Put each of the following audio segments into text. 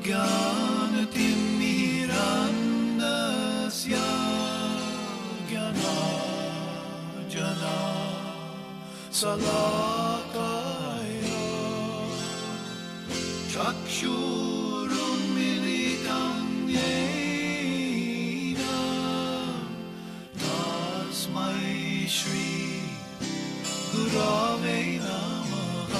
ज्ञानतिमिरान्धस्य ज्ञानाञ्जना शलाकया चक्षुरुन्मिलितं येन तस्मै श्री गुरवे नमः।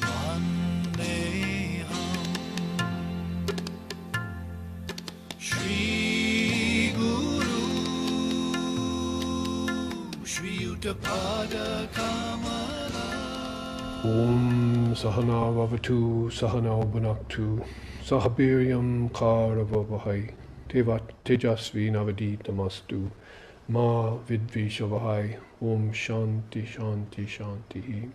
Vandeham Shri Guru Shri Uttapada Kamala. Om Sahana Vavatu Sahana Bhunaktu Sahabiryam Karavavahai Tejasvi Navaditamastu Ma Vidvishavahai. Om Shanti Shanti Shanti.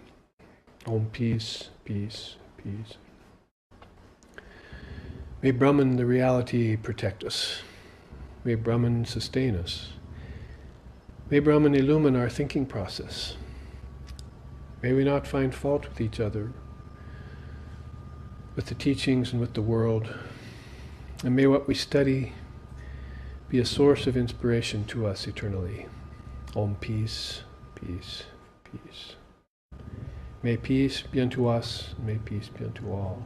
Om peace, peace, peace. May Brahman, the reality, protect us. May Brahman sustain us. May Brahman illumine our thinking process. May we not find fault with each other, with the teachings and with the world. And may what we study be a source of inspiration to us eternally. Om peace, peace, peace. May peace be unto us, may peace be unto all.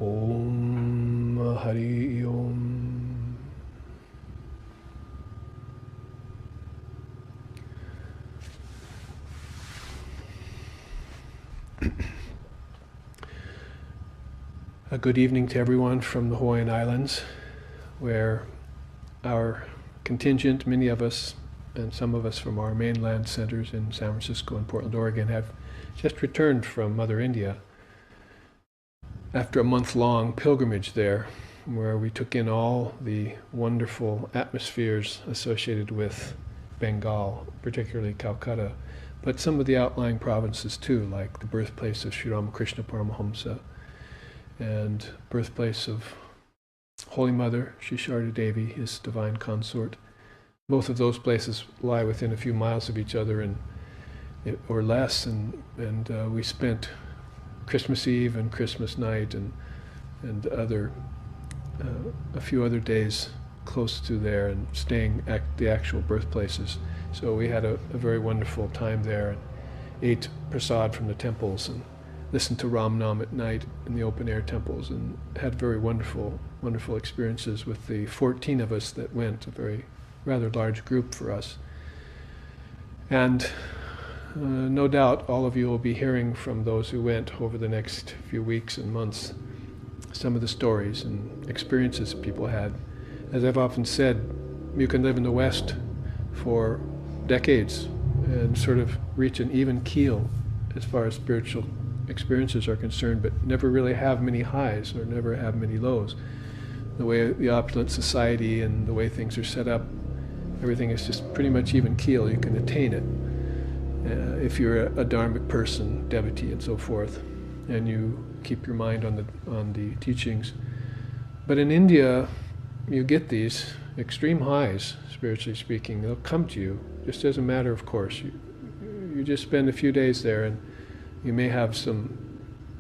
Om Hari Om. A good evening to everyone from the Hawaiian Islands, where our contingent, many of us, and some of us from our mainland centers in San Francisco and Portland, Oregon, have just returned from Mother India after a month-long pilgrimage there, where we took in all the wonderful atmospheres associated with Bengal, particularly Calcutta, but some of the outlying provinces too, like the birthplace of Sri Ramakrishna Paramahamsa and birthplace of Holy Mother, Sri Sharda Devi, his divine consort. Both of those places lie within a few miles of each other or less, and we spent Christmas Eve and Christmas night and other a few other days close to there and staying at the actual birthplaces. So we had a very wonderful time there and ate prasad from the temples and listened to Ram Nam at night in the open air temples and had very wonderful experiences with the 14 of us that went, a very rather large group for us. And no doubt all of you will be hearing from those who went over the next few weeks and months some of the stories and experiences people had. As I've often said, you can live in the West for decades and sort of reach an even keel as far as spiritual experiences are concerned, but never really have many highs or never have many lows. The way the opulent society and the way things are set up, everything is just pretty much even keel. You can attain it if you're a dharmic person, devotee, and so forth, and you keep your mind on the teachings. But in India, you get these extreme highs, spiritually speaking. They'll come to you just as a matter of course. You just spend a few days there, and you may have some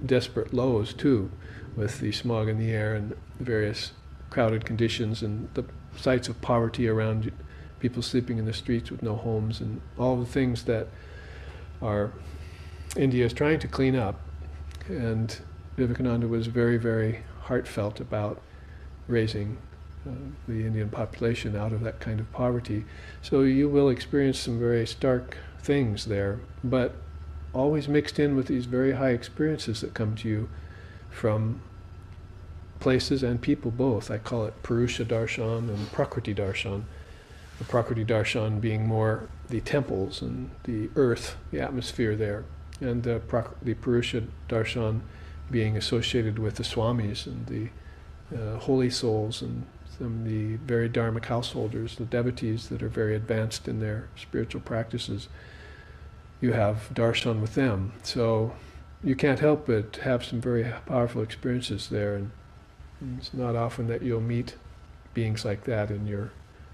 desperate lows too, with the smog in the air and the various crowded conditions and the sights of poverty around you, people sleeping in the streets with no homes, and all the things that India is trying to clean up. And Vivekananda was very, very heartfelt about raising the Indian population out of that kind of poverty. So you will experience some very stark things there, but always mixed in with these very high experiences that come to you from places and people both. I call it Purusha Darshan and Prakriti Darshan. The Prakriti Darshan being more the temples and the earth, the atmosphere there, and the Purusha Darshan being associated with the Swamis and the holy souls and some of the very dharmic householders, the devotees that are very advanced in their spiritual practices. You have darshan with them. So you can't help but have some very powerful experiences there, and it's not often that you'll meet beings like that in your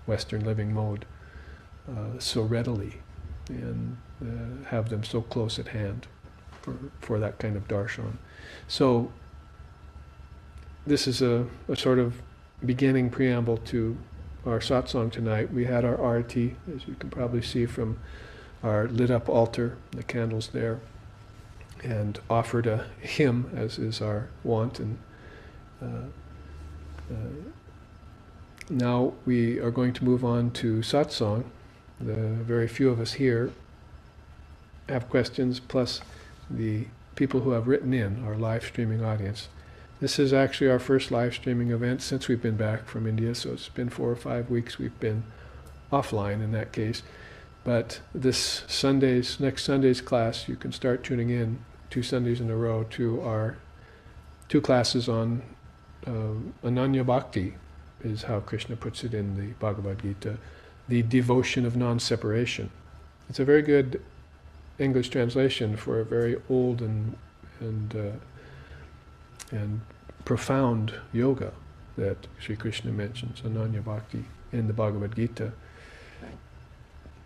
Western living mode so readily and have them so close at hand. for that kind of darshan. So this is a sort of beginning preamble to our satsang tonight. We had our arati, as you can probably see from our lit up altar, the candles there, and offered a hymn, as is our wont. And now we are going to move on to satsang. The very few of us here have questions, plus the people who have written in, our live streaming audience. This is actually our first live streaming event since we've been back from India, so it's been 4 or 5 weeks we've been offline in that case. But next Sunday's class, you can start tuning in 2 Sundays in a row to our 2 classes on Ananya Bhakti, is how Krishna puts it in the Bhagavad Gita, the devotion of non-separation. It's a very good English translation for a very old and profound yoga that Sri Krishna mentions, Ananya Bhakti, in the Bhagavad Gita.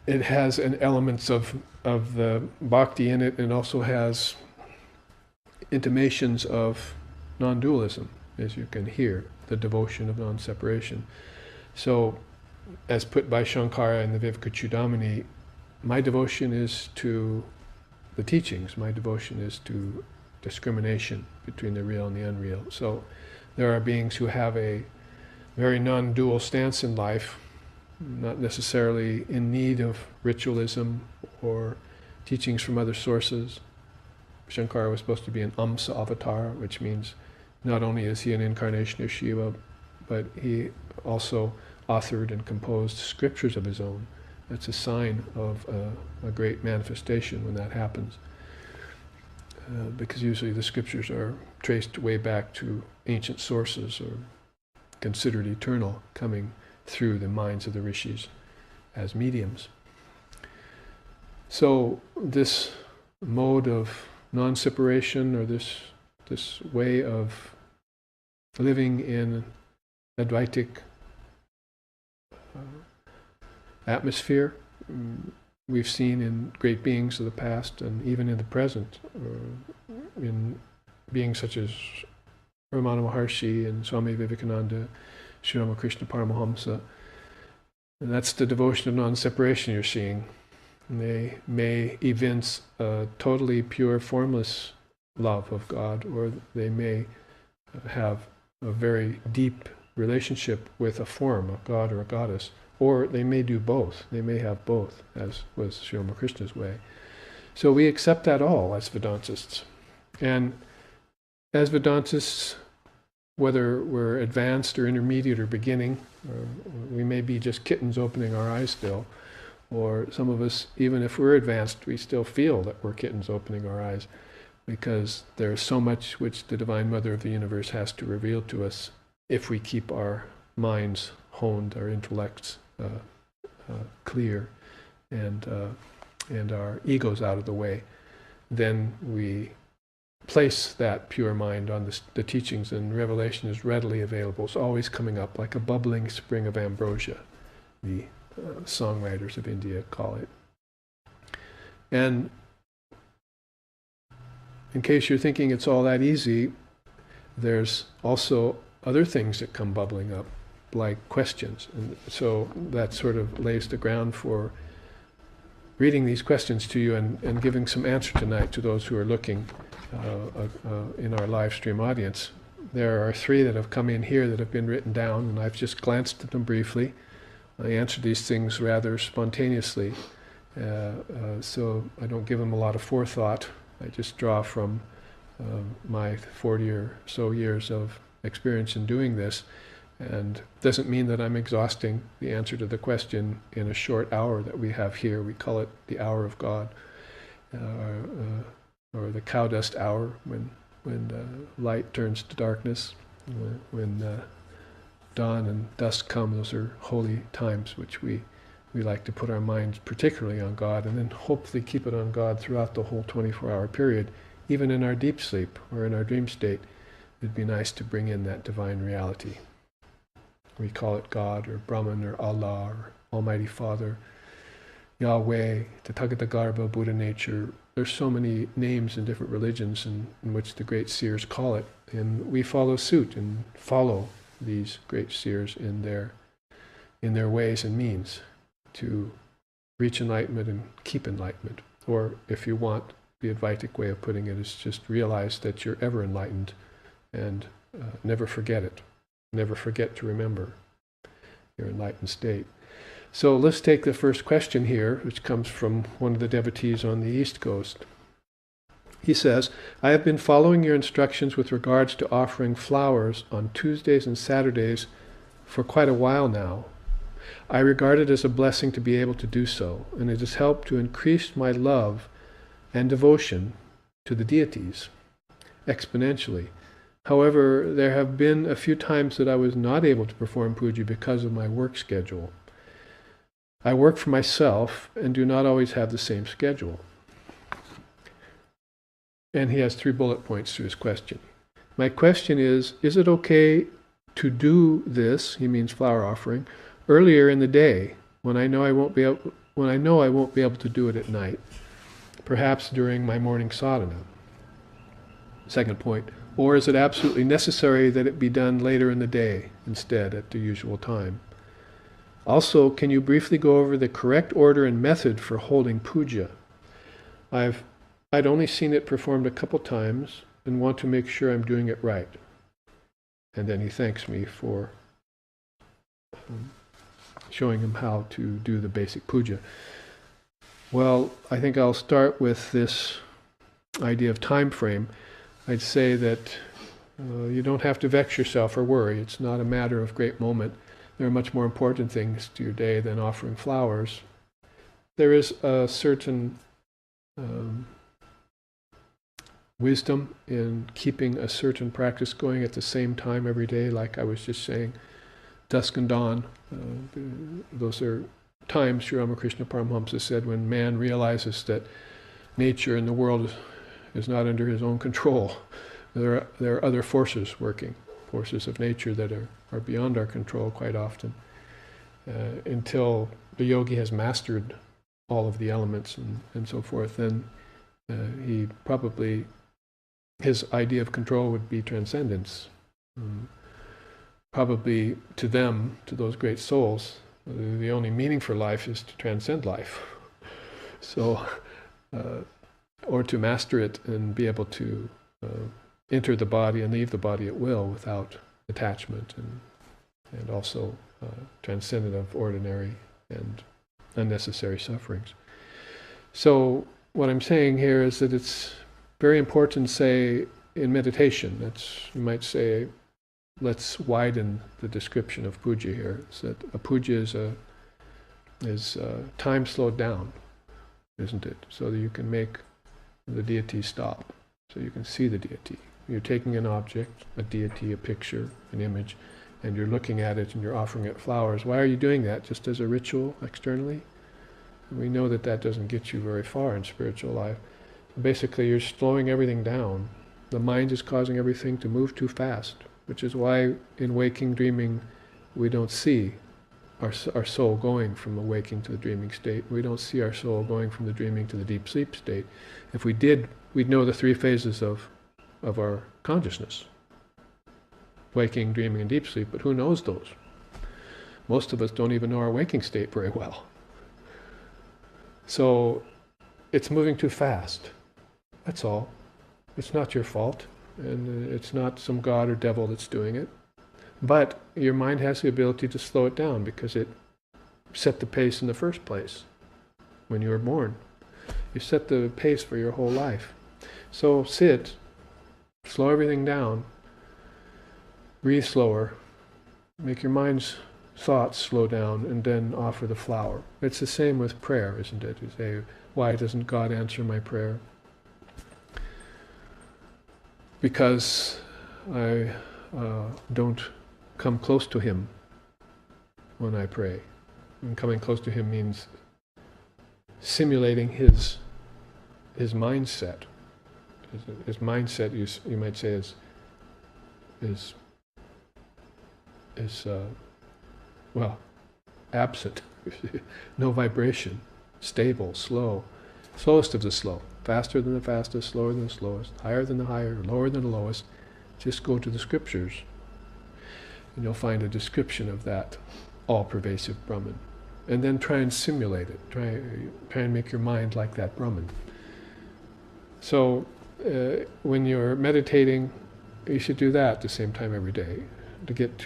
It has an elements of the bhakti in it, and also has intimations of non-dualism, as you can hear, the devotion of non-separation. So, as put by Shankara in the Viveka Chudamani, my devotion is to the teachings, my devotion is to discrimination between the real and the unreal. So there are beings who have a very non-dual stance in life, not necessarily in need of ritualism or teachings from other sources. Shankara was supposed to be an Amsa avatar, which means not only is he an incarnation of Shiva, but he also authored and composed scriptures of his own. That's a sign of a great manifestation when that happens. Because usually the scriptures are traced way back to ancient sources or considered eternal, coming through the minds of the rishis as mediums. So this mode of non-separation, or this way of living in Advaitic atmosphere, we've seen in great beings of the past and even in the present, in beings such as Ramana Maharshi and Swami Vivekananda, Sri Ramakrishna Paramahamsa. And that's the devotion of non-separation you're seeing. And they may evince a totally pure, formless love of God, or they may have a very deep relationship with a form, a god or a goddess, or they may do both. They may have both, as was Sri Ramakrishna's way. So we accept that all as Vedantists. And as Vedantists, whether we're advanced or intermediate or beginning, or we may be just kittens opening our eyes still, or some of us, even if we're advanced, we still feel that we're kittens opening our eyes, because there's so much which the Divine Mother of the Universe has to reveal to us if we keep our minds honed, our intellects clear, and our egos out of the way. Then we place that pure mind on the teachings, and revelation is readily available. It's always coming up like a bubbling spring of ambrosia, the songwriters of India call it. And in case you're thinking it's all that easy, there's also other things that come bubbling up, like questions. And so that sort of lays the ground for reading these questions to you and giving some answer tonight to those who are looking in our live stream audience. There are 3 that have come in here that have been written down, and I've just glanced at them briefly. I answer these things rather spontaneously, so I don't give them a lot of forethought. I just draw from my 40 or so years of experience in doing this, and doesn't mean that I'm exhausting the answer to the question in a short hour that we have here. We call it the hour of God, or the cow dust hour, when light turns to darkness, when dawn and dusk come. Those are holy times which we like to put our minds particularly on God, and then hopefully keep it on God throughout the whole 24-hour period, even in our deep sleep or in our dream state. It'd be nice to bring in that divine reality. We call it God, or Brahman, or Allah, or Almighty Father, Yahweh, Tathagata Garbha, Buddha nature, there's so many names in different religions in which the great seers call it, and we follow suit and follow these great seers in their ways and means to reach enlightenment and keep enlightenment. Or if you want, the Advaitic way of putting it is just realize that you're ever enlightened and never forget it. Never forget to remember your enlightened state. So let's take the first question here, which comes from one of the devotees on the East Coast. He says, I have been following your instructions with regards to offering flowers on Tuesdays and Saturdays for quite a while now. I regard it as a blessing to be able to do so, and it has helped to increase my love and devotion to the deities exponentially. However, there have been a few times that I was not able to perform puja because of my work schedule. I work for myself and do not always have the same schedule. And he has 3 bullet points to his question. My question is it okay to do this, he means flower offering, earlier in the day when I know I won't be able to do it at night, perhaps during my morning sadhana? Second point, or is it absolutely necessary that it be done later in the day instead at the usual time? Also, can you briefly go over the correct order and method for holding puja? I'd only seen it performed a couple times and want to make sure I'm doing it right. And then he thanks me for showing him how to do the basic puja. Well, I think I'll start with this idea of time frame. I'd say that you don't have to vex yourself or worry. It's not a matter of great moment. There are much more important things to your day than offering flowers. There is a certain wisdom in keeping a certain practice going at the same time every day, like I was just saying, dusk and dawn. Those are times, Sri Ramakrishna Paramahamsa said, when man realizes that nature and the world is not under his own control. There are other forces working, forces of nature that are beyond our control quite often. Until the yogi has mastered all of the elements and so forth, then his idea of control would be transcendence. Probably to them, to those great souls, the only meaning for life is to transcend life. So, or to master it and be able to enter the body and leave the body at will without attachment, and also transcendent of ordinary and unnecessary sufferings. So what I'm saying here is that it's very important, say, in meditation, you might say, let's widen the description of puja here. So that a puja is time slowed down, isn't it? So that you can make the deity stop, so you can see the deity. You're taking an object, a deity, a picture, an image, and you're looking at it and you're offering it flowers. Why are you doing that? Just as a ritual externally? We know that that doesn't get you very far in spiritual life. Basically, you're slowing everything down. The mind is causing everything to move too fast, which is why in waking dreaming we don't see our soul going from the waking to the dreaming state. We don't see our soul going from the dreaming to the deep sleep state. If we did, we'd know the 3 phases of our consciousness. Waking, dreaming, and deep sleep, but who knows those? Most of us don't even know our waking state very well. So it's moving too fast. That's all. It's not your fault, and it's not some god or devil that's doing it. But your mind has the ability to slow it down because it set the pace in the first place when you were born. You set the pace for your whole life. So sit, slow everything down, breathe slower, make your mind's thoughts slow down, and then offer the flower. It's the same with prayer, isn't it? You say, why doesn't God answer my prayer? Because I don't come close to Him when I pray. And coming close to Him means simulating His mindset. His mindset, you might say, is absent. No vibration, stable, slow, slowest of the slow. faster than the fastest, slower than the slowest, higher than the higher, lower than the lowest. Just go to the scriptures, and you'll find a description of that all-pervasive Brahman. And then try and simulate it. Try and make your mind like that Brahman. So when you're meditating, you should do that at the same time every day. To get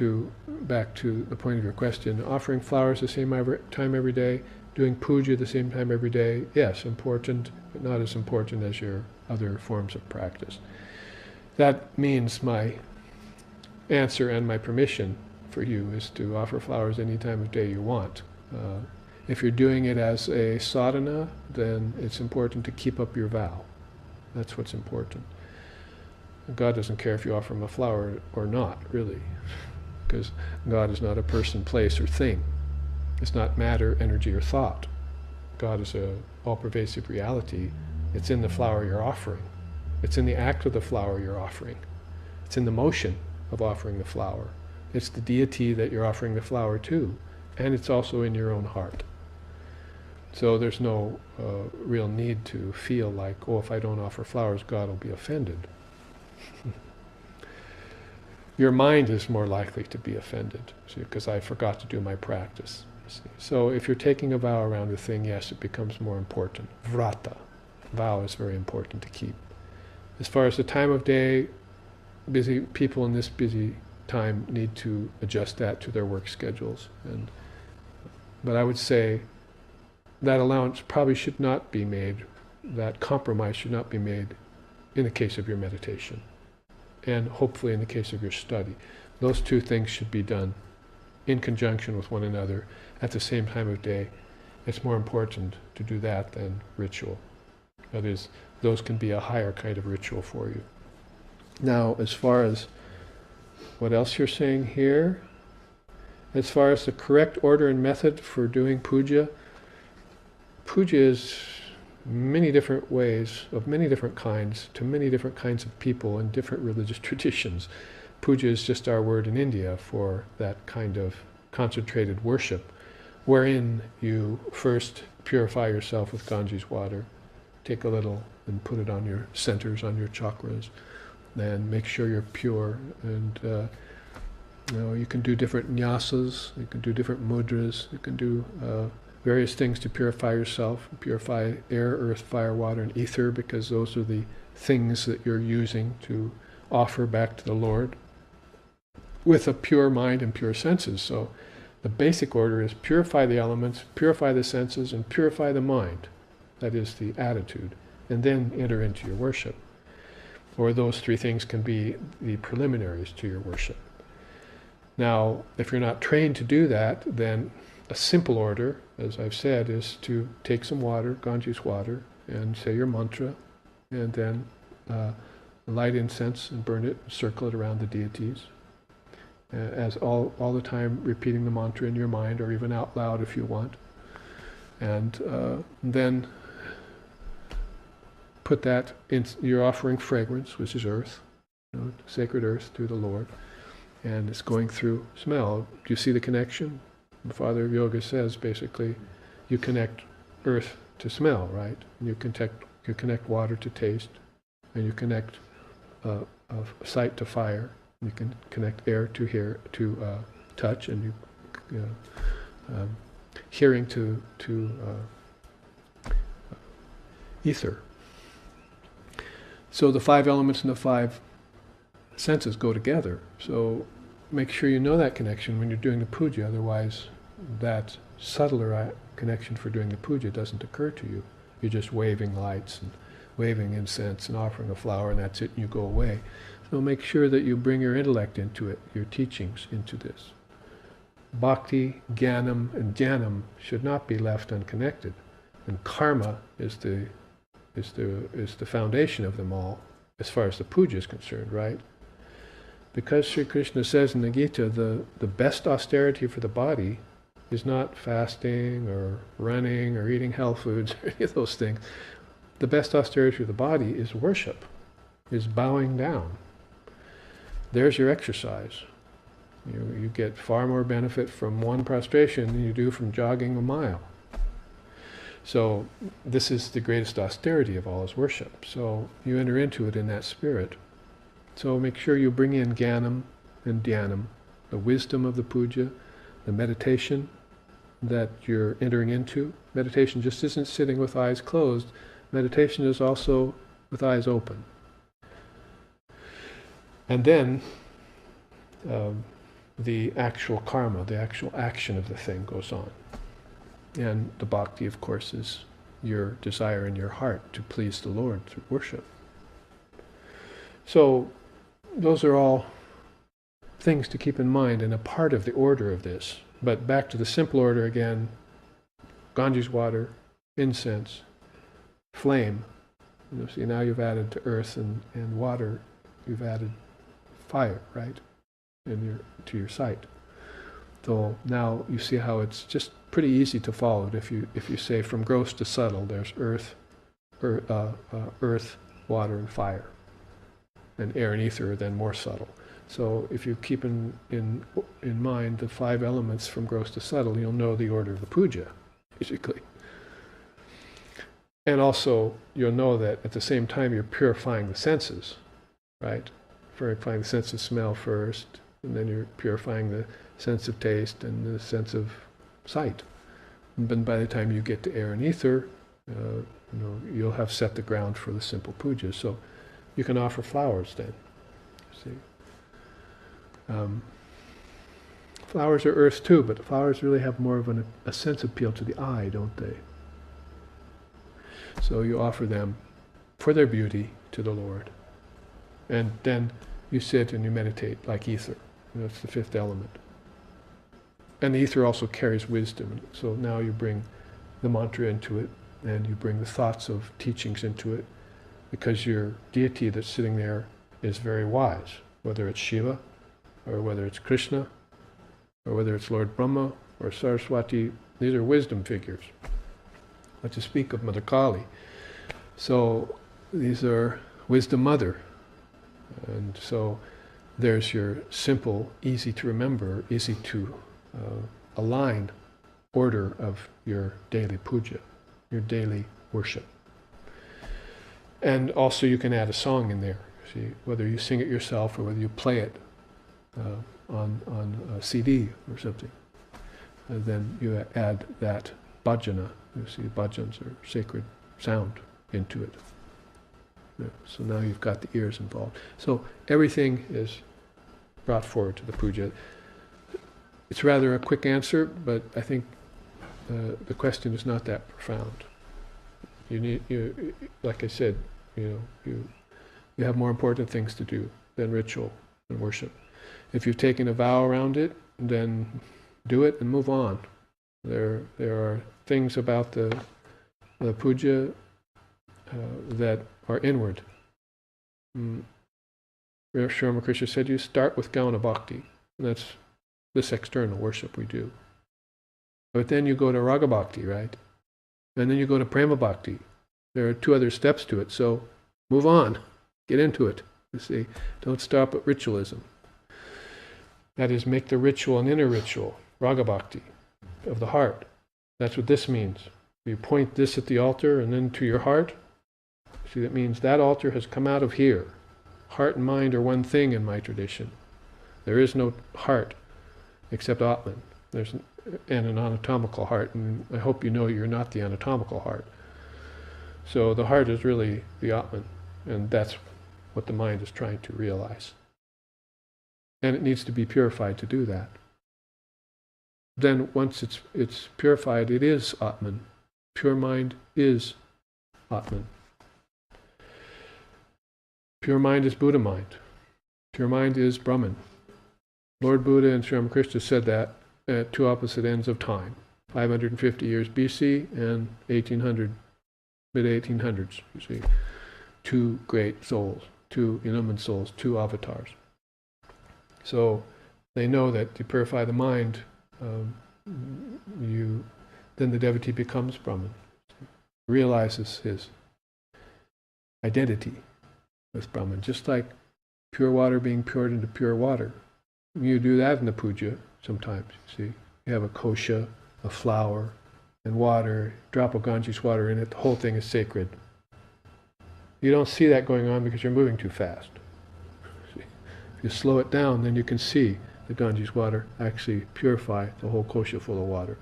back to the point of your question, offering flowers the same time every day, doing puja the same time every day, yes, important, but not as important as your other forms of practice. That means my answer and my permission for you is to offer flowers any time of day you want. If you're doing it as a sadhana, then it's important to keep up your vow. That's what's important. God doesn't care if you offer him a flower or not, really, because God is not a person, place, or thing. It's not matter, energy, or thought. God is a all-pervasive reality. It's in the flower you're offering. It's in the act of the flower you're offering. It's in the motion of offering the flower. It's the deity that you're offering the flower to, and it's also in your own heart. So there's no real need to feel like, oh, if I don't offer flowers, God will be offended. Your mind is more likely to be offended, because I forgot to do my practice. So if you're taking a vow around a thing, yes, it becomes more important. Vrata, vow is very important to keep. As far as the time of day, busy people in this busy time need to adjust that to their work schedules. But I would say that allowance probably should not be made, that compromise should not be made in the case of your meditation, and hopefully in the case of your study. Those two things should be done in conjunction with one another at the same time of day. It's more important to do that than ritual. That is, those can be a higher kind of ritual for you. Now, as far as what else you're saying here, as far as the correct order and method for doing puja, puja is many different ways, of many different kinds, to many different kinds of people in different religious traditions. Puja is just our word in India for that kind of concentrated worship, wherein you first purify yourself with Ganges water, take a little and put it on your centers, on your chakras, then make sure you're pure. And you can do different nyasas, you can do different mudras, you can do various things to purify yourself, purify air, earth, fire, water, and ether, because those are the things that you're using to offer back to the Lord with a pure mind and pure senses. So the basic order is purify the elements, purify the senses, and purify the mind. That is the attitude. And then enter into your worship. Or those three things can be the preliminaries to your worship. Now, if you're not trained to do that, then a simple order, as I've said, is to take some water, Ganges water, and say your mantra, and then light incense and burn it, circle it around the deities, as all the time repeating the mantra in your mind, or even out loud if you want. And then put that in, you're offering fragrance, which is earth, sacred earth to the Lord, and it's going through smell. Do you see the connection? The Father of Yoga says basically you connect earth to smell, right? And you connect water to taste, and you connect sight to fire. You can connect air to hear, to touch, and hearing to ether. So the five elements and the five senses go together. So make sure you know that connection when you're doing the puja, otherwise that subtler connection for doing the puja doesn't occur to you. You're just waving lights and waving incense and offering a flower, and that's it, and you go away. So make sure that you bring your intellect into it, your teachings into this. Bhakti, Jnanam, and Jnanam should not be left unconnected. And karma is the foundation of them all, as far as the puja is concerned, right? Because Sri Krishna says in the Gita, the best austerity for the body is not fasting or running or eating health foods or any of those things. The best austerity for the body is worship, is bowing down. There's your exercise. You get far more benefit from one prostration than you do from jogging a mile. So this is the greatest austerity of all, is worship. So you enter into it in that spirit. So make sure you bring in Jnanam and Dhyanam, the wisdom of the puja, the meditation that you're entering into. Meditation just isn't sitting with eyes closed. Meditation is also with eyes open. And then the actual karma, the actual action of the thing goes on. And the bhakti, of course, is your desire in your heart to please the Lord through worship. So those are all things to keep in mind and a part of the order of this. But back to the simple order again: Ganges water, incense, flame. You see, now you've added to earth and water, you've added fire, right? To your sight. So now you see how it's just pretty easy to follow it. If you say from gross to subtle, there's earth, water, and fire, and air and ether are then more subtle. So if you keep in mind the 5 elements from gross to subtle, you'll know the order of the puja, basically. And also, you'll know that at the same time you're purifying the senses, right? Purifying the sense of smell first, and then you're purifying the sense of taste and the sense of sight. And by the time you get to air and ether, you'll have set the ground for the simple puja. So you can offer flowers then. See, flowers are earth too, but flowers really have more of a sense appeal to the eye, don't they? So you offer them for their beauty to the Lord. And then you sit and you meditate like ether. That's the 5th element. And the ether also carries wisdom. So now you bring the mantra into it, and you bring the thoughts of teachings into it, because your deity that's sitting there is very wise, whether it's Shiva, or whether it's Krishna, or whether it's Lord Brahma, or Saraswati. These are wisdom figures. Not to speak of Mother Kali. So these are Wisdom Mother. And so there's your simple, easy to remember, easy to align order of your daily puja, your daily worship. And also you can add a song in there. See, whether you sing it yourself or whether you play it on a CD or something. And then you add that bhajana. You see, bhajans are sacred sound into it. Yeah, so now you've got the ears involved. So everything is brought forward to the puja. It's rather a quick answer, but I think the question is not that profound. You like I said, you have more important things to do than ritual and worship. If you've taken a vow around it, then do it and move on. There are things about the puja that are inward. Sri Ramakrishna said you start with Gauna Bhakti, and that's this external worship we do. But then you go to Raga Bhakti, right? And then you go to Prema Bhakti. There are 2 other steps to it, so move on. Get into it. You see, don't stop at ritualism. That is, make the ritual an inner ritual, Raga Bhakti, of the heart. That's what this means. You point this at the altar and then to your heart. See, that means that altar has come out of here. Heart and mind are one thing in my tradition. There is no heart except Atman. There's an anatomical heart, and I hope you know you're not the anatomical heart. So the heart is really the Atman, and that's what the mind is trying to realize. And it needs to be purified to do that. Then once it's purified, it is Atman. Pure mind is Atman. Pure mind is Buddha mind. Pure mind is Brahman. Lord Buddha and Sri Ramakrishna said that at 2 opposite ends of time, 550 years BC and 1800, mid-1800s, you see. 2 great souls, 2 illumined souls, 2 avatars. So they know that to purify the mind, then the devotee becomes Brahman, realizes his identity with Brahman, just like pure water being poured into pure water. You do that in the puja sometimes, you see. You have a kosha, a flower, and water, drop of Ganges water in it, the whole thing is sacred. You don't see that going on because you're moving too fast. If you slow it down, then you can see the Ganges water actually purify the whole kosha full of water.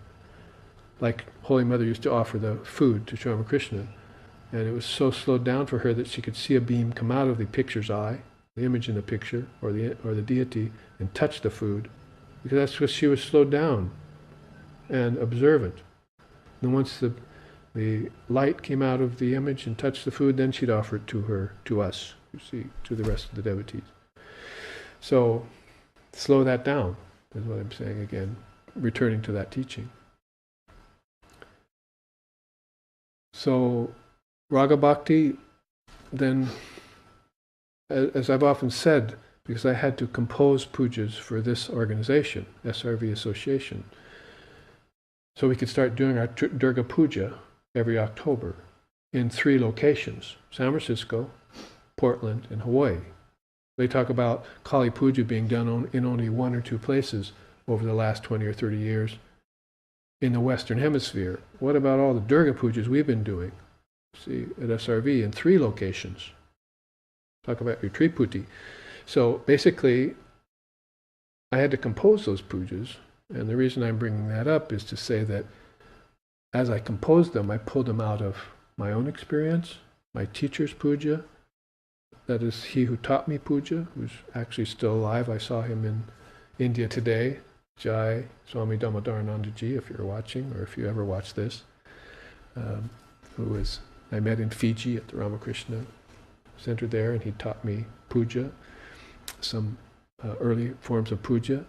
Like Holy Mother used to offer the food to Sri Ramakrishna, and it was so slowed down for her that she could see a beam come out of the picture's eye, the image in the picture, or the deity, and touch the food, because that's because she was slowed down and observant. And once the light came out of the image and touched the food, then she'd offer it to us, you see, to the rest of the devotees. So, slow that down, is what I'm saying again, returning to that teaching. So, Raga Bhakti, then, as I've often said, because I had to compose pujas for this organization, SRV Association, so we could start doing our Durga Puja every October in 3 locations, San Francisco, Portland, and Hawaii. They talk about Kali Puja being done in only 1 or 2 places over the last 20 or 30 years in the Western Hemisphere. What about all the Durga Pujas we've been doing? See, at SRV in 3 locations. Talk about your Triputi. So basically, I had to compose those pujas, and the reason I'm bringing that up is to say that as I composed them, I pulled them out of my own experience, my teacher's puja, that is he who taught me puja, who's actually still alive. I saw him in India today, Jai Swami Damodaranandaji, if you're watching, or if you ever watch this, I met in Fiji at the Ramakrishna Center there, and he taught me puja, some early forms of puja.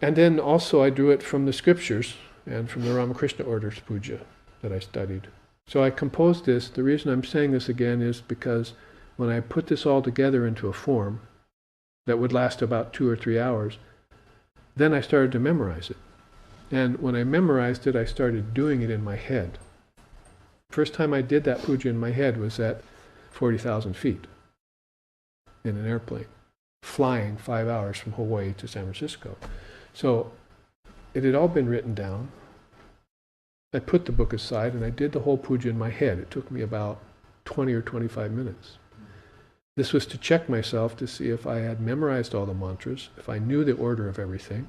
And then also I drew it from the scriptures and from the Ramakrishna order's puja that I studied. So I composed this. The reason I'm saying this again is because when I put this all together into a form that would last about 2 or 3 hours, then I started to memorize it. And when I memorized it, I started doing it in my head. First time I did that puja in my head was at 40,000 feet in an airplane, flying 5 hours from Hawaii to San Francisco. So it had all been written down. I put the book aside and I did the whole puja in my head. It took me about 20 or 25 minutes. This was to check myself to see if I had memorized all the mantras, if I knew the order of everything,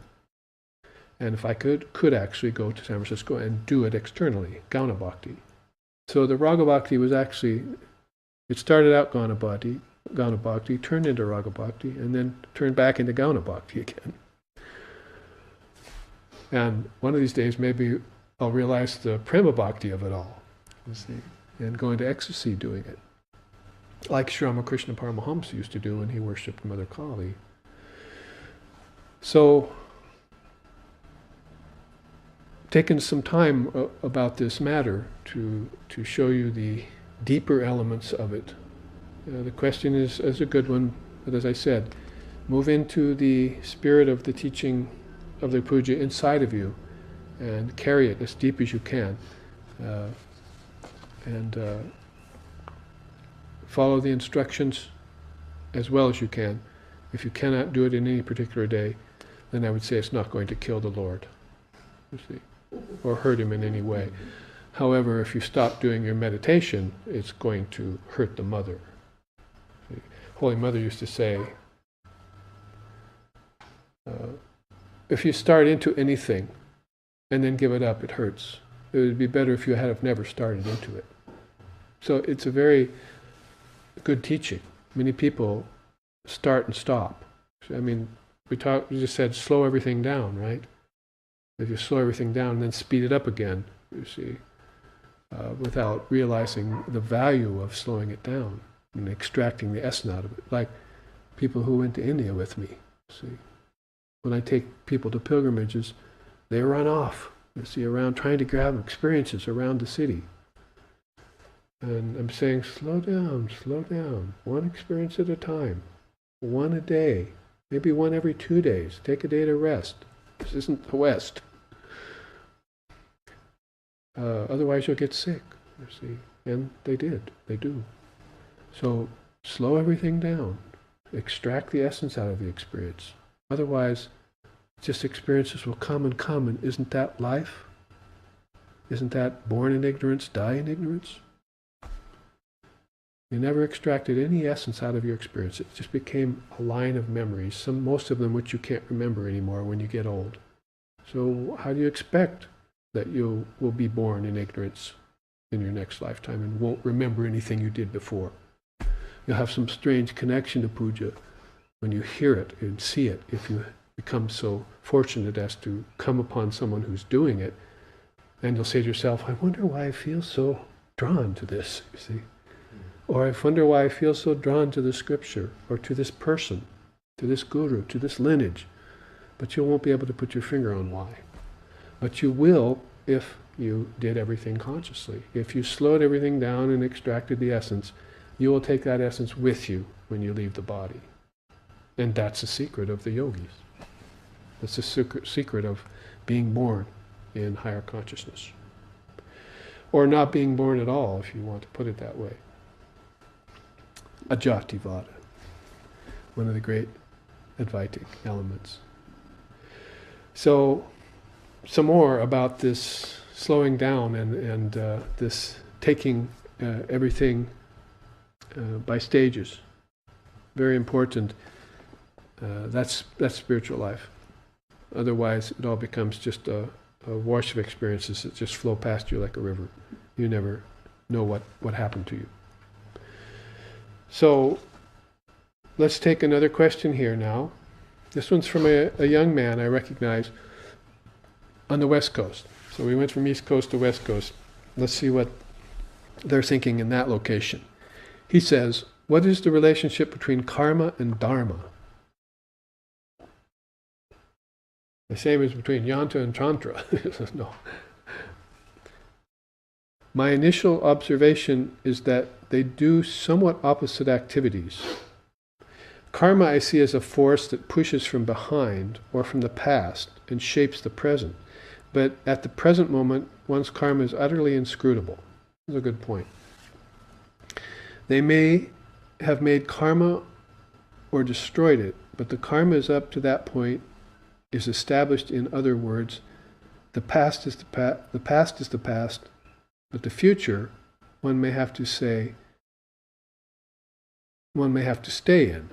and if I could actually go to San Francisco and do it externally, Gauna Bhakti. So the Raga Bhakti was actually, it started out Gauna Bhakti, turned into Raga Bhakti, and then turned back into Gauna Bhakti again. And one of these days maybe I'll realize the Prema Bhakti of it all, you see, and go into ecstasy doing it. Like Sri Ramakrishna Paramahamsa used to do when he worshipped Mother Kali. So, taken some time about this matter to show you the deeper elements of it. The question is a good one, but as I said, move into the spirit of the teaching of the puja inside of you and carry it as deep as you can. And follow the instructions as well as you can. If you cannot do it in any particular day, then I would say it's not going to kill the Lord, you see, or hurt him in any way. However, if you stop doing your meditation, it's going to hurt the mother. See, Holy Mother used to say, if you start into anything and then give it up, it hurts. It would be better if you had have never started into it. So it's a very good teaching. Many people start and stop. I mean, we just said slow everything down, right? If you slow everything down and then speed it up again, you see, without realizing the value of slowing it down and extracting the essence out of it. Like people who went to India with me, see. When I take people to pilgrimages, they run off, you see, around trying to grab experiences around the city. And I'm saying, slow down, one experience at a time, one a day, maybe one every 2 days. Take a day to rest. This isn't the West. Otherwise you'll get sick, you see. And they do. So slow everything down. Extract the essence out of the experience. Otherwise, just experiences will come and come, and isn't that life? Isn't that born in ignorance, die in ignorance? You never extracted any essence out of your experience. It just became a line of memories, most of them which you can't remember anymore when you get old. So how do you expect that you will be born in ignorance in your next lifetime and won't remember anything you did before? You'll have some strange connection to puja when you hear it and see it, if you become so fortunate as to come upon someone who's doing it, and you'll say to yourself, I wonder why I feel so drawn to this, you see? Or I wonder why I feel so drawn to the scripture, or to this person, to this guru, to this lineage. But you won't be able to put your finger on why. But you will if you did everything consciously. If you slowed everything down and extracted the essence, you will take that essence with you when you leave the body. And that's the secret of the yogis. That's the secret of being born in higher consciousness. Or not being born at all, if you want to put it that way. Ajativada, one of the great Advaitic elements. So, some more about this slowing down and this taking everything by stages. Very important. That's spiritual life. Otherwise, it all becomes just a wash of experiences that just flow past you like a river. You never know what happened to you. So, let's take another question here now. This one's from a young man I recognize on the West Coast. So we went from East Coast to West Coast. Let's see what they're thinking in that location. He says, what is the relationship between karma and dharma? The same as between yanta and tantra. No. My initial observation is that they do somewhat opposite activities. Karma I see as a force that pushes from behind or from the past and shapes the present. But at the present moment, one's karma is utterly inscrutable. That's a good point. They may have made karma or destroyed it, but the karma is up to that point, is established. In other words, the past is the past is the past, but the future, one may have to stay in.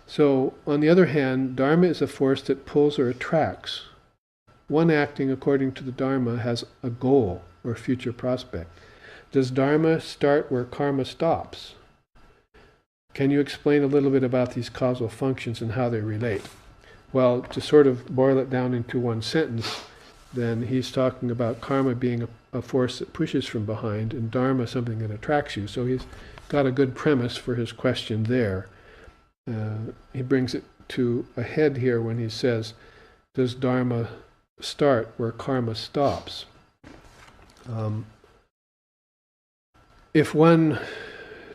So, on the other hand, dharma is a force that pulls or attracts. One acting according to the dharma has a goal or future prospect. Does dharma start where karma stops? Can you explain a little bit about these causal functions and how they relate? Well, to sort of boil it down into one sentence, then he's talking about karma being a force that pushes from behind, and dharma something that attracts you. So he's got a good premise for his question there. He brings it to a head here when he says, does dharma start where karma stops? If one,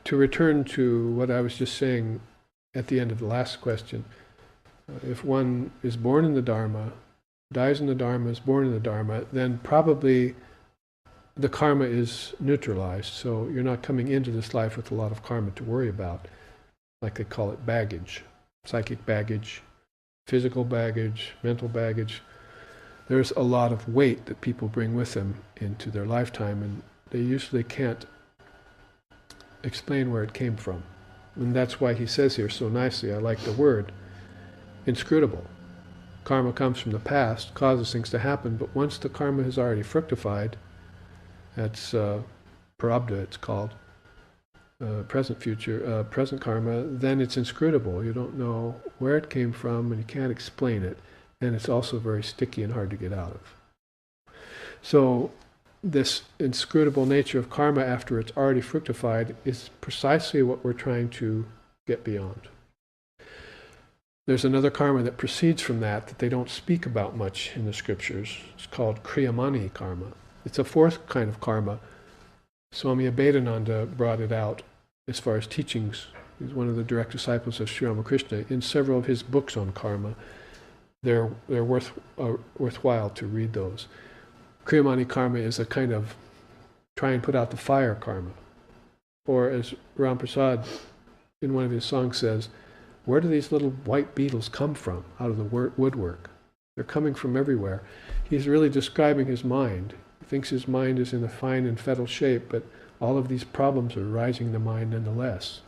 to return to what I was just saying at the end of the last question, if one is born in the Dharma, dies in the Dharma, is born in the Dharma, then probably the karma is neutralized. So you're not coming into this life with a lot of karma to worry about. Like they call it baggage, psychic baggage, physical baggage, mental baggage. There's a lot of weight that people bring with them into their lifetime, and they usually can't explain where it came from. And that's why he says here so nicely, I like the word, inscrutable. Karma comes from the past, causes things to happen, but once the karma has already fructified, that's prarabdha it's called, present karma, then it's inscrutable. You don't know where it came from and you can't explain it. And it's also very sticky and hard to get out of. So this inscrutable nature of karma after it's already fructified is precisely what we're trying to get beyond. There's another karma that proceeds from that they don't speak about much in the scriptures. It's called kriyamani karma. It's a fourth kind of karma. Swami Abhedananda brought it out as far as teachings. He's one of the direct disciples of Sri Ramakrishna. In several of his books on karma, they're worthwhile to read those. Kriyamani karma is a kind of try and put out the fire karma. Or as Ram Prasad in one of his songs says, where do these little white beetles come from out of the woodwork? They're coming from everywhere. He's really describing his mind. thinks his mind is in a fine and fettle shape, but all of these problems are rising in the mind nonetheless.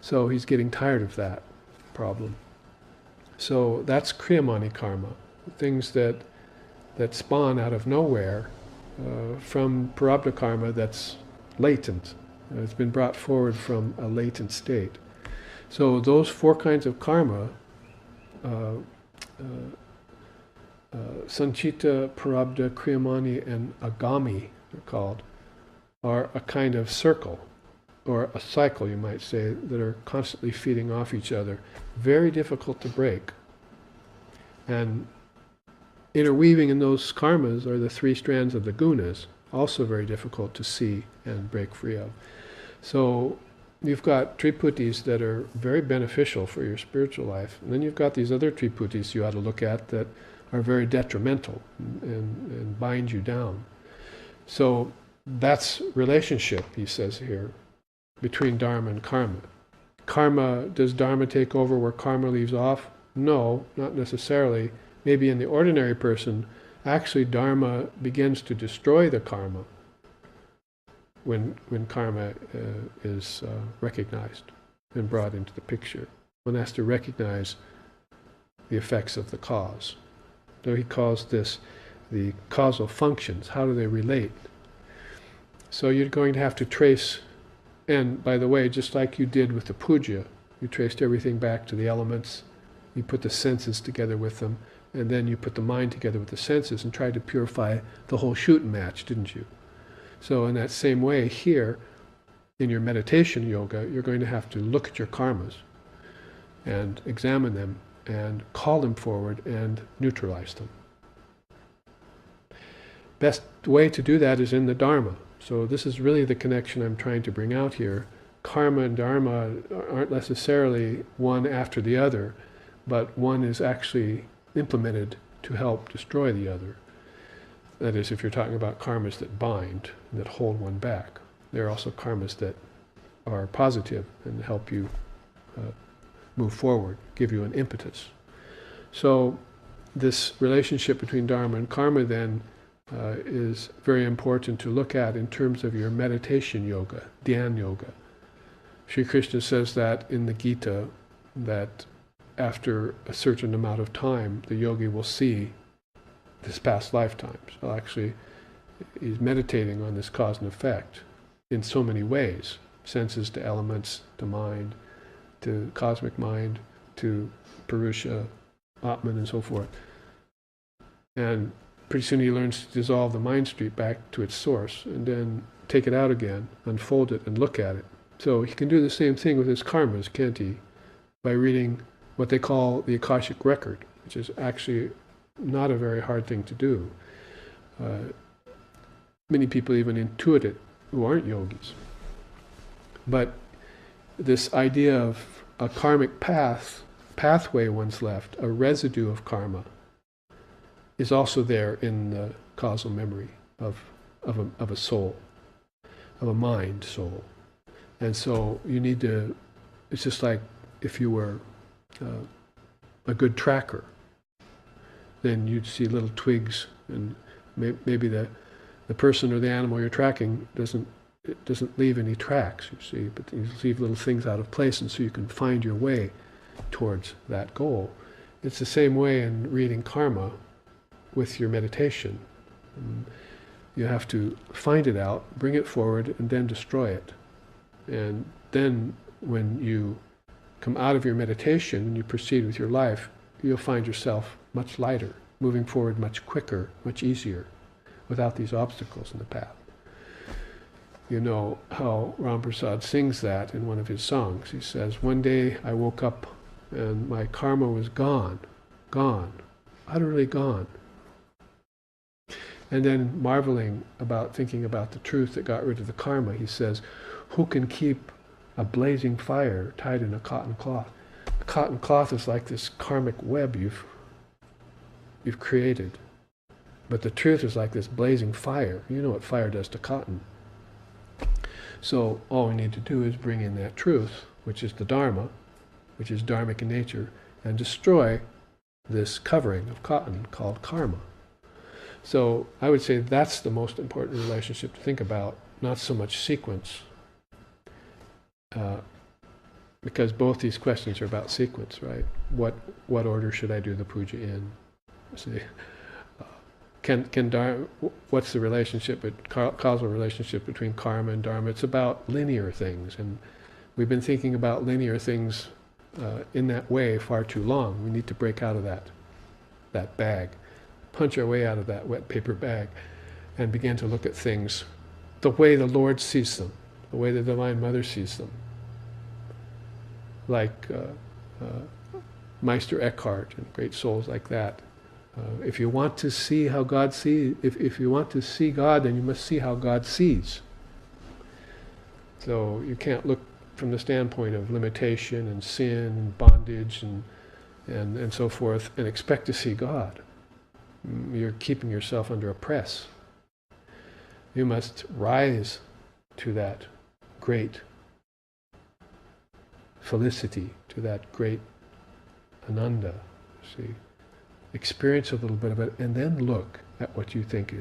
So he's getting tired of that problem. So that's Kriyamani karma, things that spawn out of nowhere from Prarabdha karma that's latent. It's been brought forward from a latent state. So those four kinds of karma, Sanchita, Prarabdha, Kriyamani, and Agami, they're called, are a kind of circle, or a cycle, you might say, that are constantly feeding off each other. Very difficult to break. And interweaving in those karmas are the three strands of the gunas, also very difficult to see and break free of. So you've got triputis that are very beneficial for your spiritual life, and then you've got these other triputis you ought to look at that are very detrimental and bind you down. So that's relationship, he says here, between dharma and karma. Karma, does dharma take over where karma leaves off? No, not necessarily. Maybe in the ordinary person, actually dharma begins to destroy the karma when karma is recognized and brought into the picture. One has to recognize the effects of the cause. So he calls this the causal functions. How do they relate? So you're going to have to trace, and by the way, just like you did with the puja, you traced everything back to the elements, you put the senses together with them, and then you put the mind together with the senses and tried to purify the whole shooting match, didn't you? So in that same way here, in your meditation yoga, you're going to have to look at your karmas and examine them and call them forward and neutralize them. Best way to do that is in the Dharma. So this is really the connection I'm trying to bring out here. Karma and Dharma aren't necessarily one after the other, but one is actually implemented to help destroy the other. That is, if you're talking about karmas that bind, that hold one back. There are also karmas that are positive and help you move forward, give you an impetus. So this relationship between Dharma and karma then is very important to look at in terms of your meditation yoga, dhyan yoga. Sri Krishna says that in the Gita, that after a certain amount of time, the yogi will see his past lifetimes. So actually, he's meditating on this cause and effect in so many ways. Senses to elements, to mind, to cosmic mind, to Purusha, Atman, and so forth. And pretty soon he learns to dissolve the mind stream back to its source, and then take it out again, unfold it, and look at it. So he can do the same thing with his karmas, can't he? By reading what they call the Akashic record, which is actually not a very hard thing to do. Many people even intuit it who aren't yogis. But this idea of a karmic pathway one's left, a residue of karma, is also there in the causal memory of a soul, of a mind soul. And so you need to, it's just like if you were a good tracker, then you'd see little twigs, and maybe the person or the animal you're tracking doesn't leave any tracks, you see, but you leave little things out of place, and so you can find your way towards that goal. It's the same way in reading karma with your meditation. You have to find it out, bring it forward, and then destroy it. And then when you come out of your meditation and you proceed with your life, you'll find yourself much lighter, moving forward much quicker, much easier, without these obstacles in the path. You know how Ram Prasad sings that in one of his songs. He says, "One day I woke up and my karma was gone, utterly gone." And then marveling about, thinking about the truth that got rid of the karma, he says, "Who can keep a blazing fire tied in a cotton cloth?" A cotton cloth is like this karmic web you've created. But the truth is like this blazing fire. You know what fire does to cotton. So all we need to do is bring in that truth, which is the Dharma, which is dharmic in nature, and destroy this covering of cotton called karma. So I would say that's the most important relationship to think about, not so much sequence, because both these questions are about sequence, right? What order should I do the puja in? See, what's the relationship, causal relationship between karma and dharma? It's about linear things, and we've been thinking about linear things in that way far too long. We need to break out of that bag, punch our way out of that wet paper bag, and begin to look at things the way the Lord sees them, the way the Divine Mother sees them. Like Meister Eckhart and great souls like that. If you want to see how God sees, if you want to see God, then you must see how God sees. So you can't look from the standpoint of limitation and sin and bondage and so forth and expect to see God. You're keeping yourself under a press. You must rise to that great felicity, to that great ananda. See, experience a little bit of it, and then look at what you think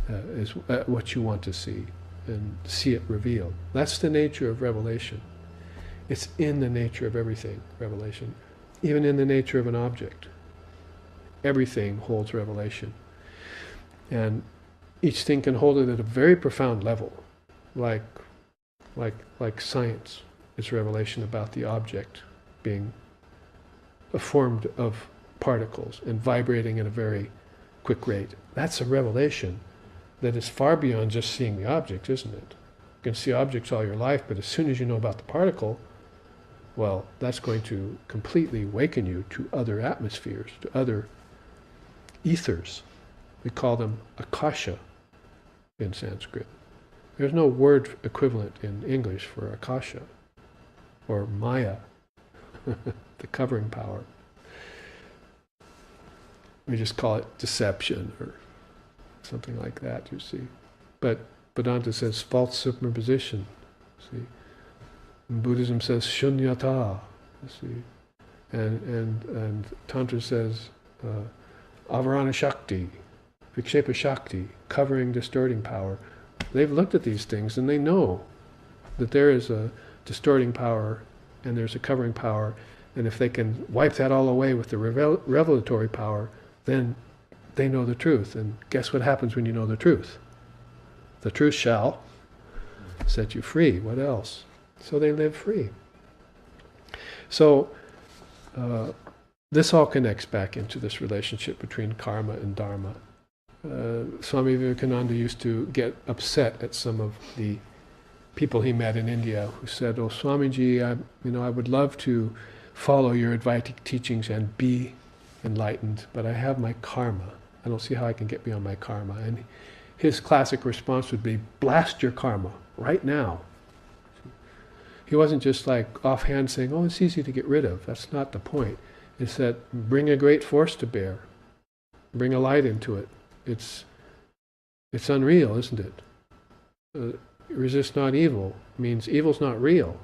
is what you want to see, and see it revealed. That's the nature of revelation. It's in the nature of everything, revelation. Even in the nature of an object. Everything holds revelation. And each thing can hold it at a very profound level, like science. It's revelation about the object being formed of particles and vibrating at a very quick rate. That's a revelation that is far beyond just seeing the object, isn't it? You can see objects all your life, but as soon as you know about the particle, well, that's going to completely awaken you to other atmospheres, to other ethers. We call them akasha in Sanskrit. There's no word equivalent in English for akasha or maya, the covering power. We just call it deception or something like that, you see. But Vedanta says false superposition, see. And Buddhism says shunyata, you see. And Tantra says avarana shakti, vikshepa shakti, covering, distorting power. They've looked at these things and they know that there is a distorting power and there's a covering power, and if they can wipe that all away with the revelatory power, then they know the truth. And guess what happens when you know the truth? The truth shall set you free. What else? So they live free. So this all connects back into this relationship between karma and dharma. Swami Vivekananda used to get upset at some of the people he met in India who said, "Oh, Swamiji, I would love to follow your Advaitic teachings and be enlightened, but I have my karma. I don't see how I can get beyond my karma." And his classic response would be, "Blast your karma right now." He wasn't just like offhand saying, "Oh, it's easy to get rid of." That's not the point. It's that bring a great force to bear. Bring a light into it. It's unreal, isn't it? Resist not evil means evil's not real.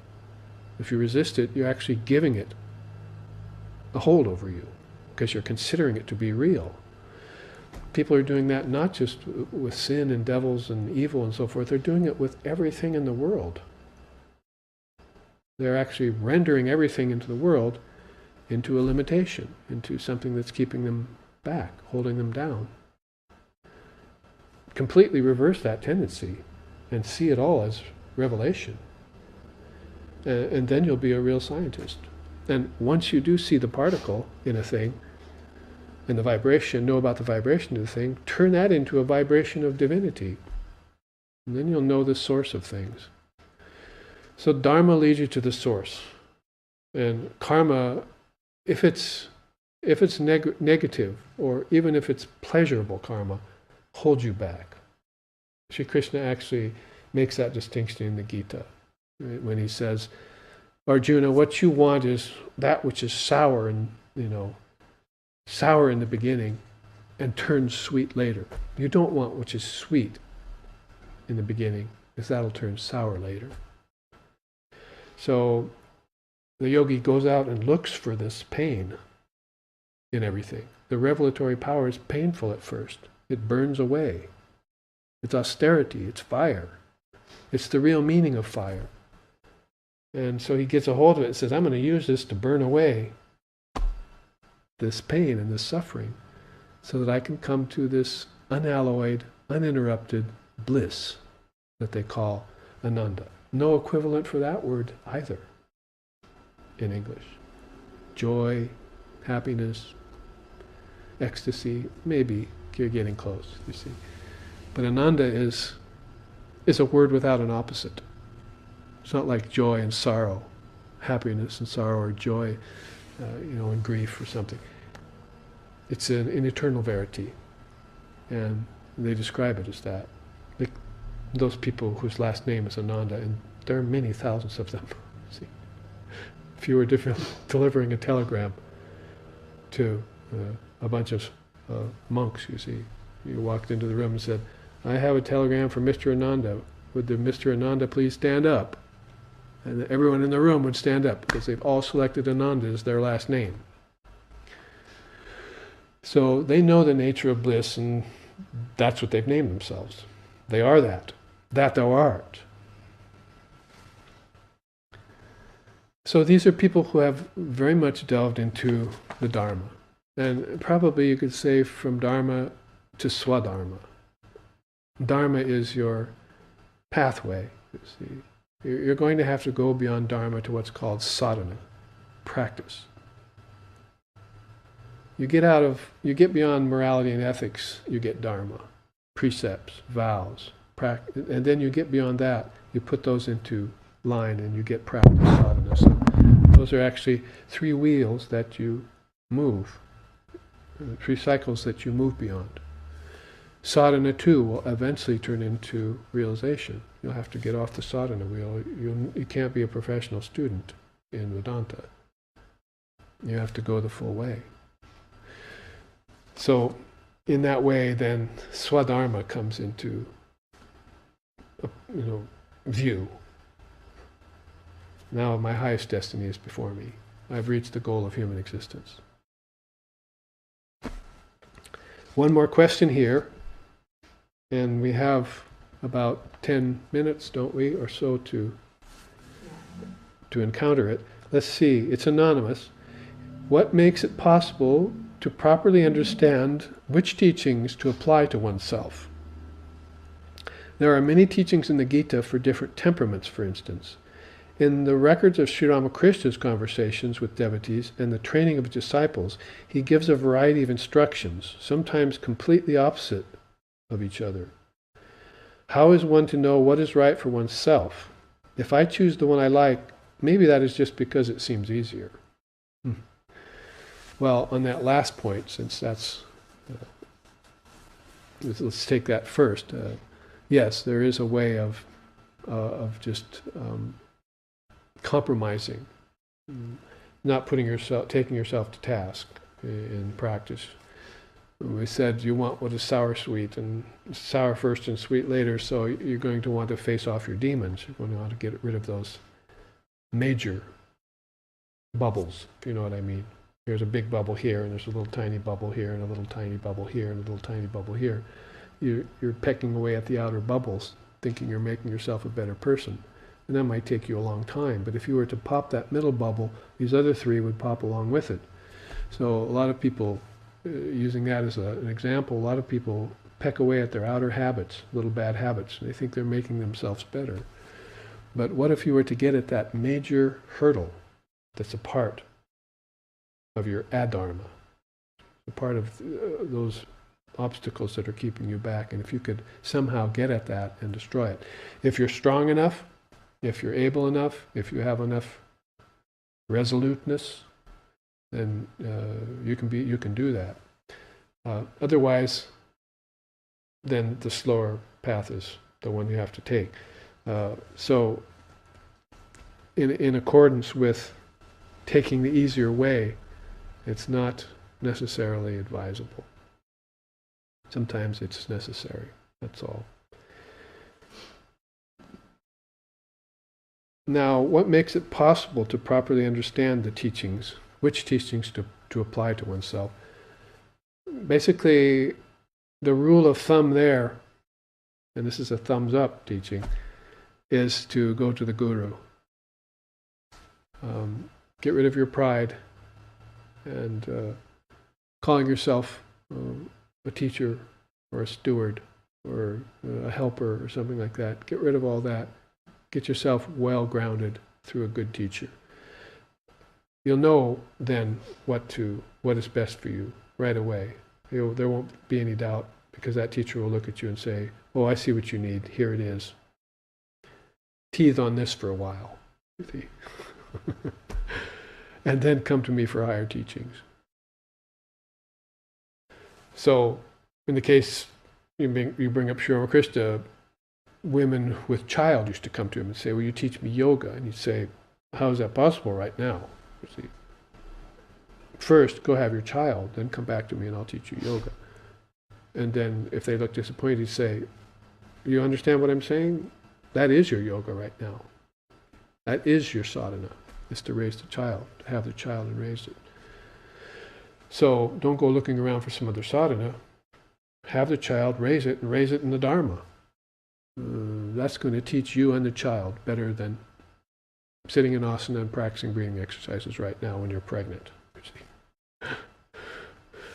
If you resist it, you're actually giving it a hold over you, because you're considering it to be real. People are doing that not just with sin and devils and evil and so forth, they're doing it with everything in the world. They're actually rendering everything into the world into a limitation, into something that's keeping them back, holding them down. Completely reverse that tendency and see it all as revelation. And then you'll be a real scientist. And once you do see the particle in a thing, and the vibration, know about the vibration of the thing, turn that into a vibration of divinity. And then you'll know the source of things. So Dharma leads you to the source. And karma, if it's negative, or even if it's pleasurable karma, holds you back. Sri Krishna actually makes that distinction in the Gita, when he says, "Arjuna, what you want is that which is sour and, sour in the beginning and turns sweet later. You don't want which is sweet in the beginning, because that'll turn sour later." So the yogi goes out and looks for this pain in everything. The revelatory power is painful at first. It burns away. It's austerity. It's fire. It's the real meaning of fire. And so he gets a hold of it and says, I'm going to use this to burn away this pain and this suffering so that I can come to this unalloyed, uninterrupted bliss that they call Ananda. No equivalent for that word either in English. Joy, happiness, ecstasy, maybe you're getting close, you see. But Ananda is a word without an opposite. It's not like joy and sorrow, happiness and sorrow, or joy, and grief or something. It's an eternal verity, and they describe it as that. Like those people whose last name is Ananda, and there are many thousands of them. See, if you were delivering a telegram to a bunch of monks, you see, you walked into the room and said, "I have a telegram from Mr. Ananda. Would the Mr. Ananda please stand up?" And everyone in the room would stand up because they've all selected Ananda as their last name. So they know the nature of bliss, and that's what they've named themselves. They are that. That thou art. So these are people who have very much delved into the Dharma. And probably you could say from Dharma to Swadharma. Dharma is your pathway, you see. You're going to have to go beyond Dharma to what's called sadhana, practice. You get beyond morality and ethics, you get Dharma, precepts, vows, practice, and then you get beyond that, you put those into line and you get practice, sadhana. So those are actually 3 wheels that you move, 3 cycles that you move beyond. Sadhana too will eventually turn into realization. You'll have to get off the sadhana wheel. You can't be a professional student in Vedanta. You have to go the full way. So in that way, then Swadharma comes into view. Now my highest destiny is before me. I've reached the goal of human existence. One more question here, and we have about 10 minutes, don't we, or so to encounter it. Let's see, it's anonymous. What makes it possible to properly understand which teachings to apply to oneself? There are many teachings in the Gita for different temperaments, for instance. In the records of Sri Ramakrishna's conversations with devotees and the training of disciples, he gives a variety of instructions, sometimes completely opposite of each other. How is one to know what is right for oneself? If I choose the one I like, maybe that is just because it seems easier. Well, on that last point, since that's... let's take that first. Yes, there is a way of just compromising, not taking yourself to task in practice. We said you want what is sour sweet, and sour first and sweet later, so you're going to want to face off your demons. You're going to want to get rid of those major bubbles, if you know what I mean. There's a big bubble here, and there's a little tiny bubble here, and a little tiny bubble here, and a little tiny bubble here. You're pecking away at the outer bubbles, thinking you're making yourself a better person. And that might take you a long time, but if you were to pop that middle bubble, these other 3 would pop along with it. So a lot of people, using that as an example, a lot of people peck away at their outer habits, little bad habits, and they think they're making themselves better. But what if you were to get at that major hurdle that's a part of your adharma, a part of those obstacles that are keeping you back, and if you could somehow get at that and destroy it. If you're strong enough, if you're able enough, if you have enough resoluteness, then you can do that. Otherwise, then the slower path is the one you have to take. So, in accordance with taking the easier way, it's not necessarily advisable. Sometimes it's necessary, that's all. Now, what makes it possible to properly understand the teachings, which teachings to apply to oneself? Basically, the rule of thumb there, and this is a thumbs up teaching, is to go to the guru. Get rid of your pride and calling yourself a teacher or a steward or a helper or something like that. Get rid of all that. Get yourself well grounded through a good teacher. You'll know then what is best for you right away. There won't be any doubt, because that teacher will look at you and say, "Oh, I see what you need. Here it is. Teethe on this for a while." See? And then come to me for higher teachings. So, in the case you bring up Sri Ramakrishna, women with child used to come to him and say, "Will you teach me yoga?" And he'd say, "How is that possible right now? You see, first, go have your child, then come back to me and I'll teach you yoga." And then if they look disappointed, he'd say, "You understand what I'm saying? That is your yoga right now. That is your sadhana, is to raise the child, to have the child and raise it. So don't go looking around for some other sadhana. Have the child, raise it, and raise it in the Dharma. That's going to teach you and the child better than sitting in asana and practicing breathing exercises right now when you're pregnant."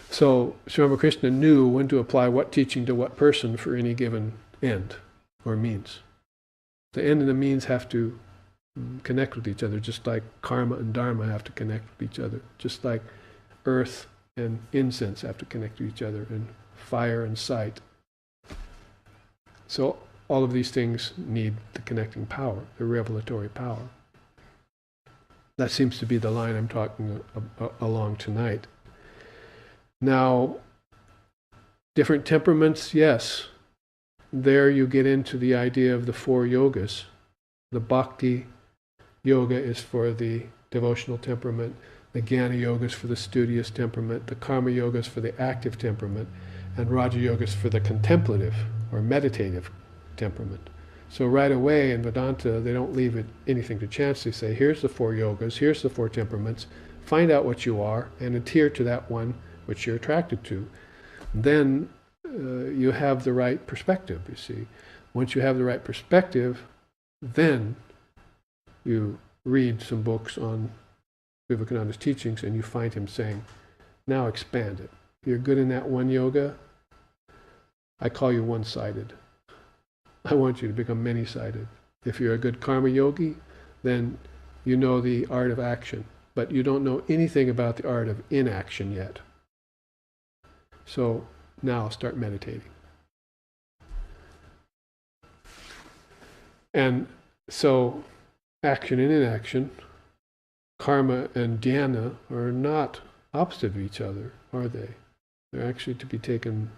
So Sri Ramakrishna knew when to apply what teaching to what person for any given end or means. The end and the means have to connect with each other, just like karma and dharma have to connect with each other, just like earth and incense have to connect to each other, and fire and sight. So all of these things need the connecting power, the revelatory power. That seems to be the line I'm talking along tonight. Now, different temperaments, yes. There you get into the idea of the 4 yogas. The bhakti yoga is for the devotional temperament. The jnana yoga is for the studious temperament. The karma yoga is for the active temperament. And raja yoga is for the contemplative or meditative temperament. So right away in Vedanta, they don't leave anything to chance. They say, here's the 4 yogas, here's the 4 temperaments. Find out what you are and adhere to that one which you're attracted to. Then you have the right perspective, you see. Once you have the right perspective, then you read some books on Vivekananda's teachings and you find him saying, now expand it. You're good in that one yoga, I call you one-sided. I want you to become many-sided. If you're a good karma yogi, then you know the art of action, but you don't know anything about the art of inaction yet. So now start meditating. And so action and inaction, karma and dhyana are not opposite of each other, are they? They're actually to be taken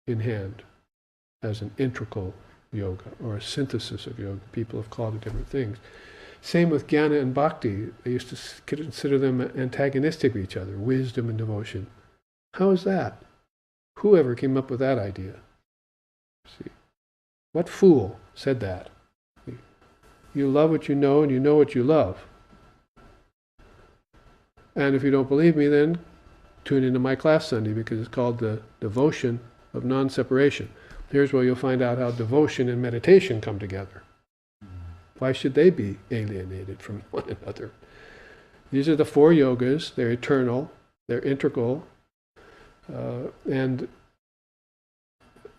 in hand as an integral yoga or a synthesis of yoga. People have called it different things. Same with jnana and bhakti. They used to consider them antagonistic of each other, wisdom and devotion. How is that? Whoever came up with that idea? See, what fool said that? You love what you know and you know what you love. And if you don't believe me, then tune into my class Sunday, because it's called the devotion of non-separation. Here's where you'll find out how devotion and meditation come together. Why should they be alienated from one another? These are the 4 yogas. They're eternal. They're integral. And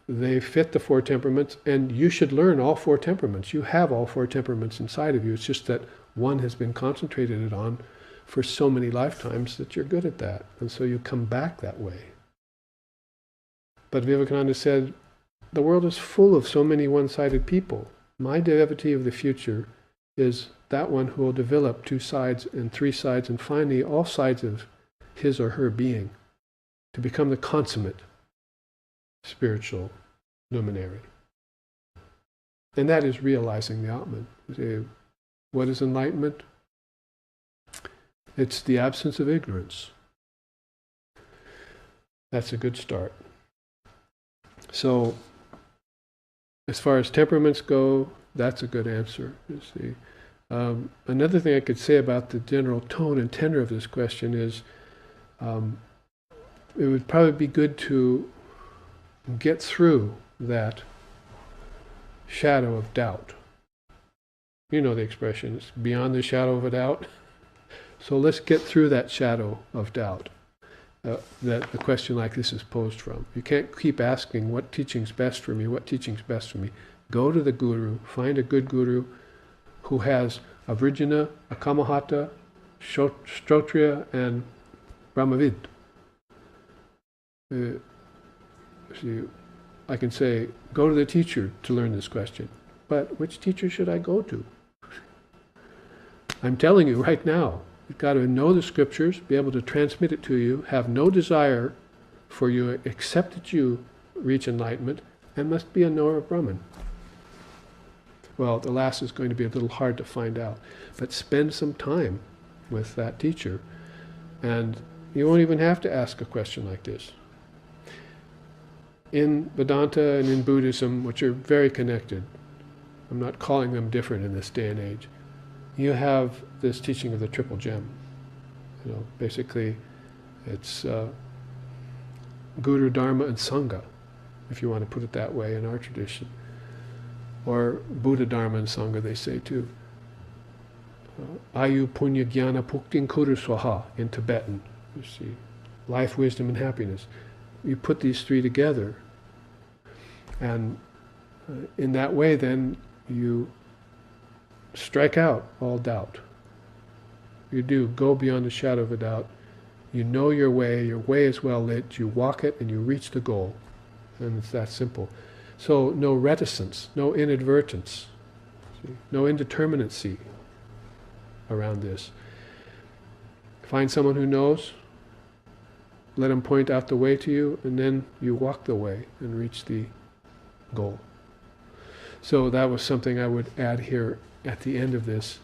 they fit the 4 temperaments. And you should learn all 4 temperaments. You have all 4 temperaments inside of you. It's just that one has been concentrated on for so many lifetimes that you're good at that. And so you come back that way. But Vivekananda said, the world is full of so many one-sided people. My devotee of the future is that one who will develop 2 sides and 3 sides and finally all sides of his or her being to become the consummate spiritual luminary. And that is realizing the Atman. What is enlightenment? It's the absence of ignorance. That's a good start. So, as far as temperaments go, that's a good answer, you see. Another thing I could say about the general tone and tenor of this question is it would probably be good to get through that shadow of doubt. You know the expression, it's beyond the shadow of a doubt. So let's get through that shadow of doubt that a question like this is posed from. You can't keep asking, what teaching's best for me, what teaching's best for me. Go to the guru, find a good guru who has a Vrijana, a Kamahata, Shrotriya, and Brahmavid. See, I can say, go to the teacher to learn this question. But which teacher should I go to? I'm telling you right now, you've got to know the scriptures, be able to transmit it to you, have no desire for you except that you reach enlightenment, and must be a knower of Brahman. Well, the last is going to be a little hard to find out, but spend some time with that teacher, and you won't even have to ask a question like this. In Vedanta and in Buddhism, which are very connected, I'm not calling them different in this day and age, you have this teaching of the triple gem. Basically, it's Guru, Dharma, and Sangha, if you want to put it that way in our tradition. Or Buddha, Dharma, and Sangha, they say too. Ayu, Punya, Jnana, Puktin, Kuru, Swaha in Tibetan. You see, life, wisdom, and happiness. You put these three together, and in that way then you strike out all doubt. You do go beyond the shadow of a doubt. You know your way is well lit, you walk it and you reach the goal. And it's that simple. So no reticence, no inadvertence, no indeterminacy around this. Find someone who knows, let him point out the way to you, and then you walk the way and reach the goal. So that was something I would add here at the end of this.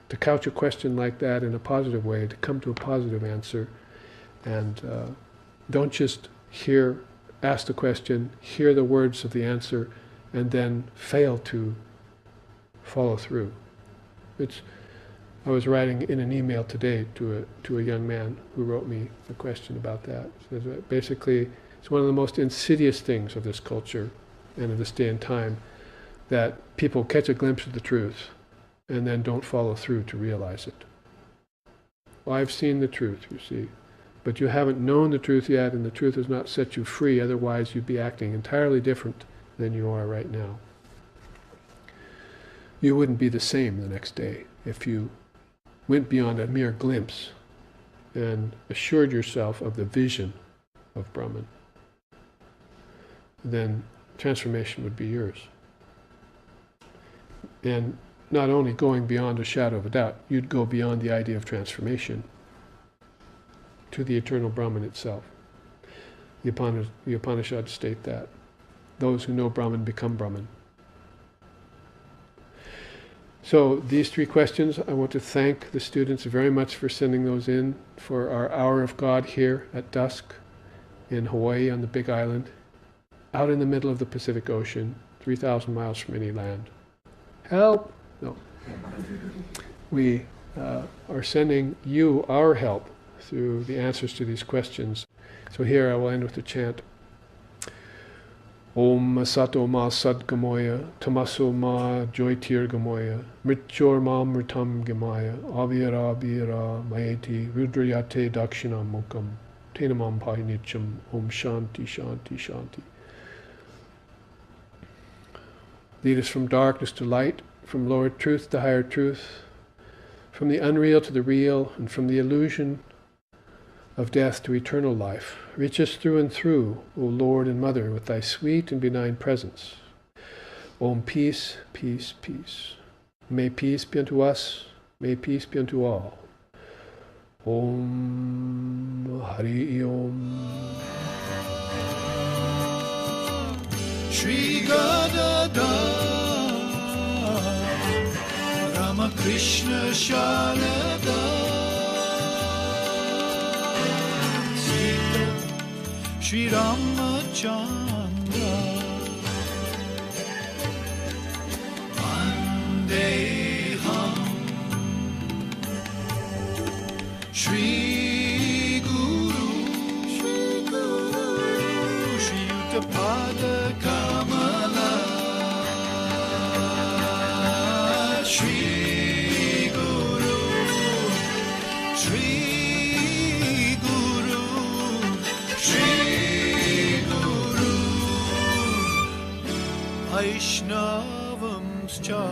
To couch a question like that in a positive way, to come to a positive answer, and don't just ask the question, hear the words of the answer, and then fail to follow through. I was writing in an email today to a young man who wrote me a question about that. It says that basically, it's one of the most insidious things of this culture and of this day and time, that people catch a glimpse of the truth and then don't follow through to realize it. Well, I've seen the truth, you see, but you haven't known the truth yet, and the truth has not set you free, otherwise you'd be acting entirely different than you are right now. You wouldn't be the same the next day if you went beyond a mere glimpse and assured yourself of the vision of Brahman. Then transformation would be yours. And not only going beyond a shadow of a doubt, you'd go beyond the idea of transformation to the eternal Brahman itself. The Upanishads state that. Those who know Brahman become Brahman. So these three questions, I want to thank the students very much for sending those in for our Hour of God here at dusk in Hawaii on the Big Island, out in the middle of the Pacific Ocean, 3,000 miles from any land. Help! No. We are sending you our help through the answers to these questions. So here I will end with the chant. Om Sato Ma Sadgamoya, Tamaso Ma Joytir Gamoya, Mrityor Ma Mritam Gamaya, Avira Avira Mayeti, Rudrayate Dakshina Mukam, Tenamam Pai Nityam, Om Shanti Shanti Shanti. Lead us from darkness to light, from lower truth to higher truth, from the unreal to the real, and from the illusion of death to eternal life. Reach us through and through, O Lord and Mother, with thy sweet and benign presence. Om peace, peace, peace. May peace be unto us, may peace be unto all. Om Hari Om. Shri Gadada Ramakrishna Shalada Shri Ramachandra Vandeham Shri Guru Pada Kamala Shri Guru Shri Guru Shri Guru Vaishnavamscha